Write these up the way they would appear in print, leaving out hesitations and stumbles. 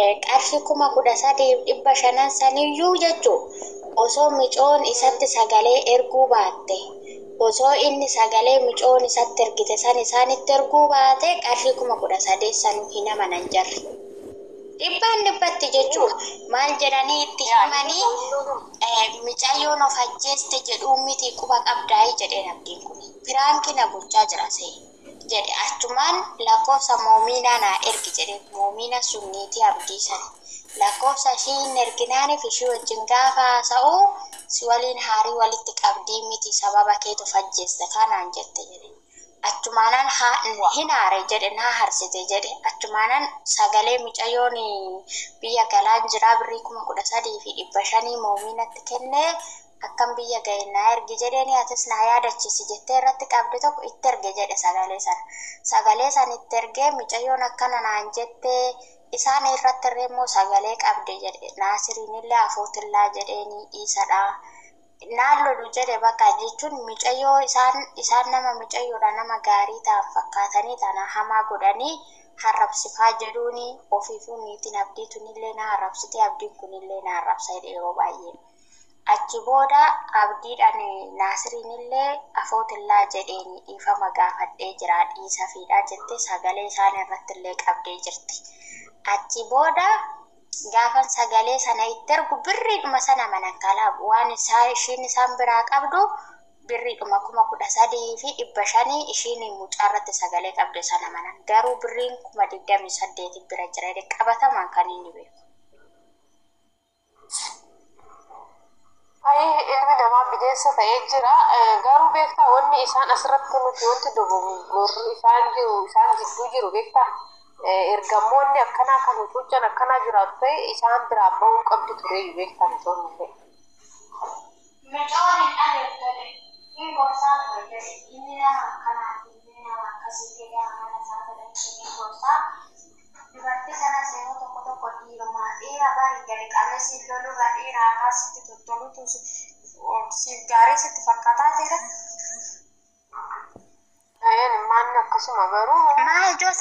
qarshii 13,500 saniyyuu jechuun osoo micoon isatti sagalee erguu baatte osoo inni sagalee micoon isatti ergite san isaanitti erguu baate qarshii 13,000 sanuu hin amanan jarri. Dhibbaan dhibbatti jechuun maal jedhanii itti himanii micayyoon of ajjeeste jedhuun miti quba qabdaa'ii jedheen abdiin kun firaankii na gochaa jira see jedhe achumaan lakkoofsa moominaa naa ergi jedhe moomina sunniitii abdii sani lakkoofsa ishii hin erginaaniif ishii wajjin gaafa haasa'uu si waliin haarii walitti qabdii miti sababa keetu of ajjeeste kanaan jette jedhe. Achumaanan hin haare jedhe naa harsite jedhe achumaanan sagalee micayyoon biyya galaan jiraa birrii 13,500 moominatti kennee akkam biyya ga'e naa ergi jedheeni atis naa yaadachiisi jettee irratti qabde tokko itti erge jedhe sagalee san itti ergee micayyoon akkana naan jettee isaan irratti irree immoo sagalee qabde jedhe naasiriinillee afootillaa jedheeni dhiisadha. Naan lolu jedhe bakka jechuun micayyoo isaan nama micayyoodha nama gaarii ta'an fakkaatanii tana hamaa godhanii harrabsifaa jedhuuni ofiifuu niitiin abdiitunillee na harrabsite abdiin kunillee na harrabsa yeroo baay'ee. Achi booda abdiidhaan naasiriinillee afootillaa jedheeni dhiifama gaafadhee jira dhiisa fiidhaa jettee sagalee isaan irratti illee qabdee jirti. Achi booda gaafan sagalee sana itti ergu birriidhuma sana manakkalaa waan ishiin isaan biraa qabdu birriidhuma 13,500 ishiin mucaarratti sagalee qabde sana manan garuu birriin 28 bira jira qabatamaan kan inni beeku. Ilmi namaa bineensa ta'ee jira garuu beektaa wanni isaan asirratti nuti wanti dogoggorri isaan gidduu jiru beektaa. Ergamoonni akkanaa kan huccaan akkanaa jiraatu ta'e isaan biraa bahuu qabdi ture beektaa micoonni ta'e. Micoonni adeemtole hin gorsaa ture jedhe inni nama akkanaati inni nama akkasii jedhee amala isaa fedhachuu gorsaa dubartii sanas yeroo tokko dhiirumaa dhiira barii gadi qabeessi lolurra dhiiraa haasitti tottolutu siif gaarii sitti fakkaataa jira. Manni akkasuma garuu maal joo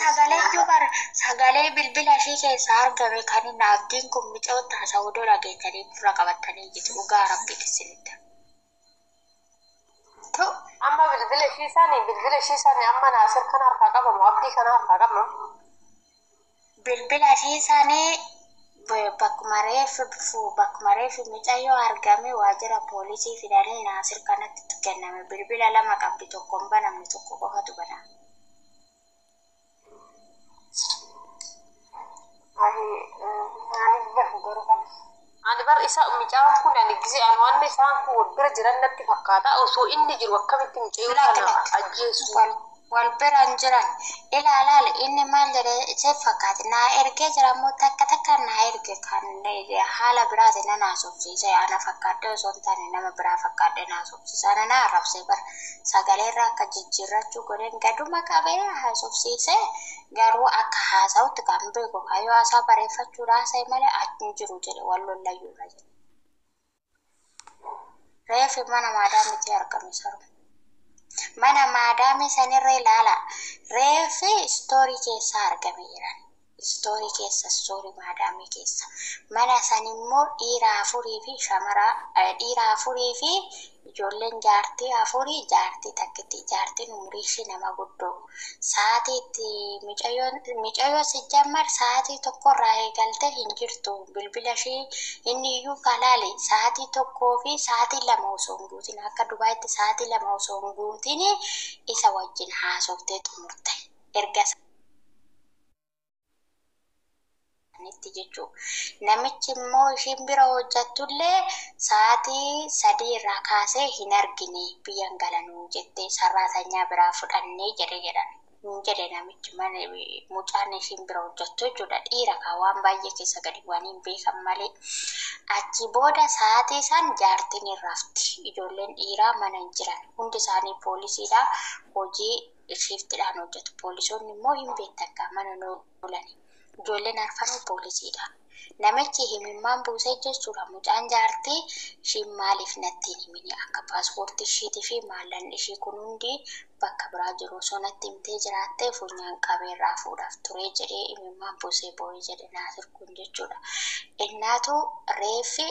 sagalee bilbila ishee keessaa argame kan inni abdiin kun micoota haasa'uu dhageessanii fura qabatanii jiru dhugaa rabbi kisinitti. Amma bilbila ishee isaanii amma naasir kana harkaa qabamu abdii kana harkaa qabamu. Bilbila ishee isaanii bakkuma reefu micayyoo argame waajjira poolisii fidanii naasir kanatti kenname bilbila lama qabdi tokkoon banamne tokko qofatu banama. Ani bar isa micaan kun ani gize ani waan isaan kun bira jiran natti fakkaata osoo inni jiru akkamitti micayyoo kana ajjeesu. Wal biraan jiran ilaalaale inni maal jedhee ishee fakkaate naa ergee jira immoo takka naa erge kan haala biraati na naasofsiise ana fakkaadde osoo hin taane nama biraa fakkaadde naasofsiisa ana na arrabsee bara sagalee irraa akka jijjiirrachuu godheen gaduma qabee haasofsiise garuu akka haasa'utti kan beeku kayyoo haasaa bareeffachuudha haasa'e malee achi jiru jedhe wal lollayyuudha jedhe. Reefi mana maadaamitti argame saru. Mana maadaamii sanirra ilaala reefi istoorii keessa argame jiran istoorii keessa istoorii maadaamii keessa mana san immoo dhiira afurii fi ijoolleen jaartii afurii jaartii takkitti jaartiin umurii ishee nama guddoo sa'aatiitti micayyoo si jammar sa'aatii tokkorraa eegalte hin jirtu bilbila ishee inni iyyuu kalaale sa'aatii tokkoo fi sa'aatii lama osoo hin guutin akka Dubaayitti sa'aatii lama osoo hin guutin isa wajjin haasoftee xumurte erga itti jechuudha. Namichi immoo ishiin bira hojjattullee sa'aatii 3 irraa kaasee hin argine biyyan galanuu jettee sarraatanyaa biraa fudhannee jedhe namichi mana mucaan ishiin bira hojjattu jechuudha dhiira kan waan baay'ee keessa gadi waan hin beekan malee. Achi booda sa'aatii san jaartiin hin rafti ijoolleen dhiiraa mana hin jiran hundi isaanii poolisiidha hojii shiiftiidhaan hojjetu poolisoonni immoo hin beektan mana oolani. ijoolleen arfanuu poolisiidha. Namichi himimmaan buusee jechuudha. Mucaan jaartii ishiin maaliif natti hin himini akka paaspoortii ishiitii fi maallan ishii kun hundi bakka biraa jiru osoo natti himtee jiraattee funyaan qabeerraa fuudhaaf ture jedhee himimmaan buusee boo'ee jedhe Naasir kun jechuudha. Innaatu reeffi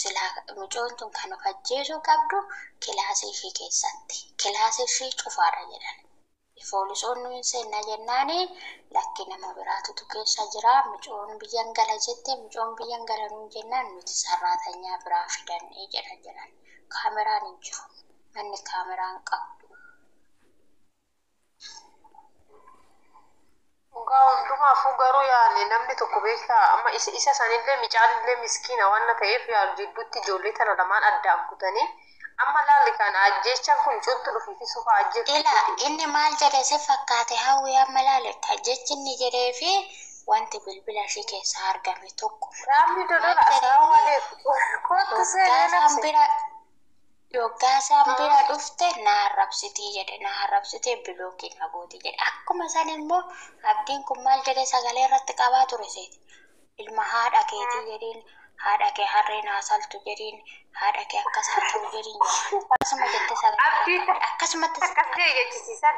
silaa mucoon tun kan of ajjeesuu qabdu kilaasii ishii keessatti. Kilaasii ishii cufaadha jedhan. Poolisoonni hin seenna jennaani lakki nama biraatutu keessa jira. Mucoon biyyan gala jette mucoon biyyan gala nuun jennaan nuti sarraatanyaa biraa fidannee jedhan. Kaameraan hin jiru. Manni kaameraan qabdu. Hundumaafuu garuu yaali namni tokko beektaa amma isa sanillee micaalillee miskiina waan ta'eef yaal jidduutti ijoollee tana lamaan addaan kutanii amma laalli kan ajjeechaan kun cuntu dhufiifi sufa ajjeechu. Inni maal jedhe si fakkaate hawwii amma laaletta ajjeechi inni jedhee fi wanti bilbila ishee keessaa argame tokko. Raamni dodola asaawalee kootu seenaa Yoggaasaan bira dhufte na arrabsitii jedhe na arrabsitee bilookiin hagooti jedhe. Akkuma san immoo abdiin kun maal jedhe sagalee irratti qabaa ture seeti. Ilma haadha keetii jedhiin haadha kee harreen haasaltu jedhiin haadha kee akkas haa ta'u jedhiin akkasuma jette sagalee akkasumatti akkasii jechisiisan.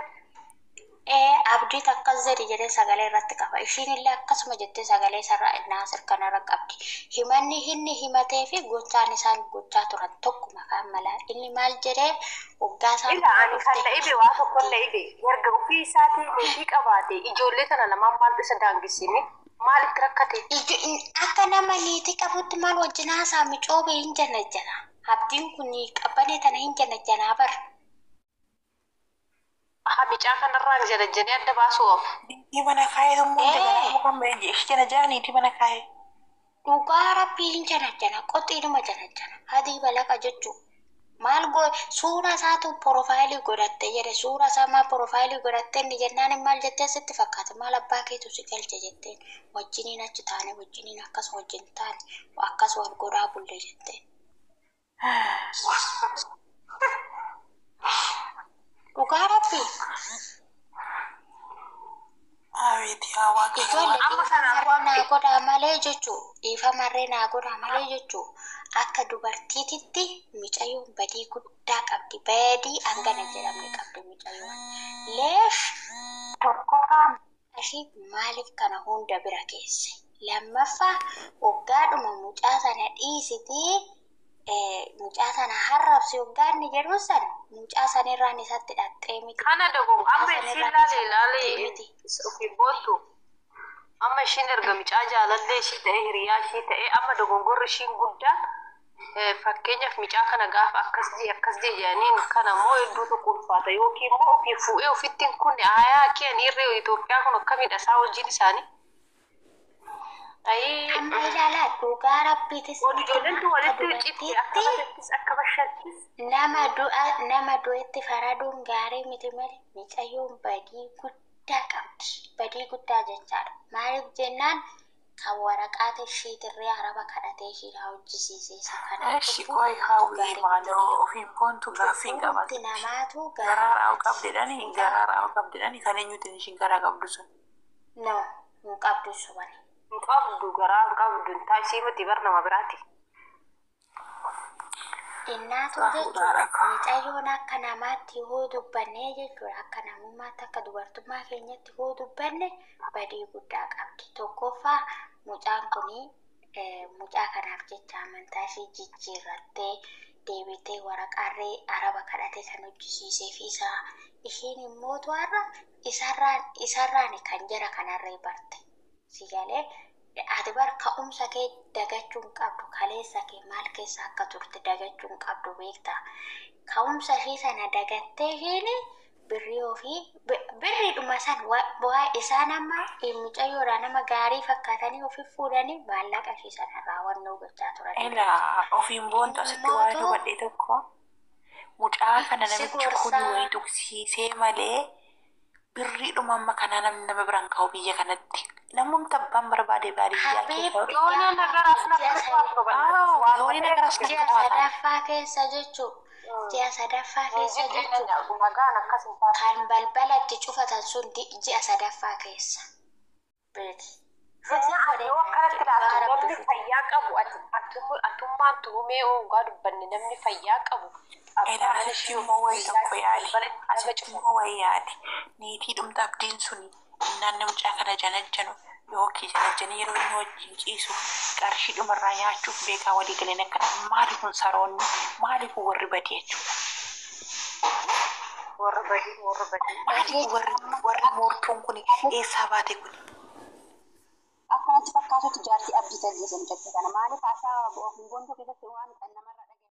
Abdiit akkas jedhe sagalee irratti qaba. Ishiin illee akkasuma jettee sagalee sarara Naasir kanarra qabdi. Himanni inni himatee fi gochaan isaan gochaa turan tokkuma kan mala. Inni maal jedhee waggaa isaan ani kan dha'ibe waa tokko dha'ibe erga ofii isaatii meeshii qabaate ijoollee kana lamaan maal isa daangisini maalitti rakkate. Akka nama niitii qabutti maal wajjin haasaa micoobee hin jannajjana. Abdiin kun qabbanee tana hin jannajjanaa bara. Bicaa kanarraan jala adda baasuu di mana kaya semua dengan bukan meja jana jani di mana kaya dhugaa rabbii hin jana qoxiidhuma jana hadii balaqa jechuu maal go suura isaatu profaayilii godhatte jedhe suura isaa maa profaayilii godhatte inni jennaan maal jettee sitti fakkaata maal abbaa keetu si galche jetteen wajjiniin achi taane wajjiniin akkas wajjin taane akkas wal godhaa bulle jetteen. Dhugaa rabbii. Naa godhaa malee jechuu dhiifamarree naa godhaa malee jechuu akka dubartiititti micayyoon badii guddaa qabdi. Badii hangana jedhamne qabdi micayyoon. Leef tokkoffaa ishii maaliif kana hunda bira keesse? Lammaffaa waggaadhuma mucaa sana dhiisitii mucaa sana harrabsi waggaanni jedhu sana mucaa sanirraan isatti dhaxxee miti. Kana dogo amma ishiin laalee ofii boottu amma ishiin erga mucaa jaalallee ishii ta'ee hiriyaa ishii ta'ee amma dogongorri ishiin guddaa fakkeenyaaf mucaa kana gaafa akkas jedhaniin kana immoo hedduu tokko ulfaata yookiin immoo ofii fuudhee ofittiin kun aayaa keen irree Itoophiyaa kun akkamidha isaa wajjin isaanii. Amma ilaalaa dhugaa rabbiitis ijoolleen walitti cibti akka bashattis nama du'etti faraduun gaarii miti malee micayyoon badii guddaa qabdi. Badii guddaa jechaadha. Maaliif jennaan kan waraqaata ishiitirree araba kadhatee ishiidhaa hojjisiisee isa kana. Eshi qoy hawwii maaloo ofiin boontu gaaffii qabate. Namaatu garaaraa'u qabdedhani kan eenyuutiin ishiin garaa qabdu sun. No, hin qabdu subani. Qabdu garaa qabdu taasii miti bar nama biraati. Innaatu jechuudha micayyoon akka namaatti yoo dubbanne jechuudha akka namummaatti akka dubartummaa keenyatti yoo dubbanne badii guddaa qabdi. Tokkoffaa mucaan kuni mucaa kanaaf jecha amantaa ishee jijjiirrattee deebitee waraqaarree araba kadhatee kan hojjisiisee fi isheen immoo to'arra isarraan kan jara kanarree barte. Sigalee ati bar ka'umsa kee dagachuun qabdu kaleessa kee maal keessa akka turte dagachuun qabdu beektaa. Ka'umsa ishee sana dagattee isheen birriidhuma san bu'aa isaan amma mucayyoodhaa nama gaarii fakkaatanii ofii fuudhanii maallaqa ishee sanarraa wannoo gochaa turan. Ilaa ofiin boontu asitti waa hubadhee tokko mucaa kana namichi kun wayii tuqsiisee malee birriidhuma amma kanaa namni nama biraan ka'u biyya kanatti. Namun tabbaan barbaade baadiyyaa keessa yooni nagaraaf yooni nagaraaf ji'a sadaffaa keessa jechuun ji'a sadaffaa keessa jechuun kan balbalatti cufatan sun ji'a sadaffaa keessa beeti yoo akkanatti laatu namni fayyaa qabu atummaan tuhumee oogaa dubbanne namni fayyaa qabu abbaan ishee immoo wayii tokko yaade asitti immoo wayii yaade niitii dhumta abdiin suni naanni mucaa kana janajjanu yookiin janajjanii yeroo inni wajjin ciisu qarshii dhumarraa nyaachuuf beekaa walii galeen akkana maali kun saroonni maali kun warri badii jechuudha. warra badii Maali warri moortuun kun eessaa baate kun? akkanatti fakkaatutti jaartii abdii tajjeessan jechuudha. Maaliif haasaa boontuu keessatti waan kan namarraa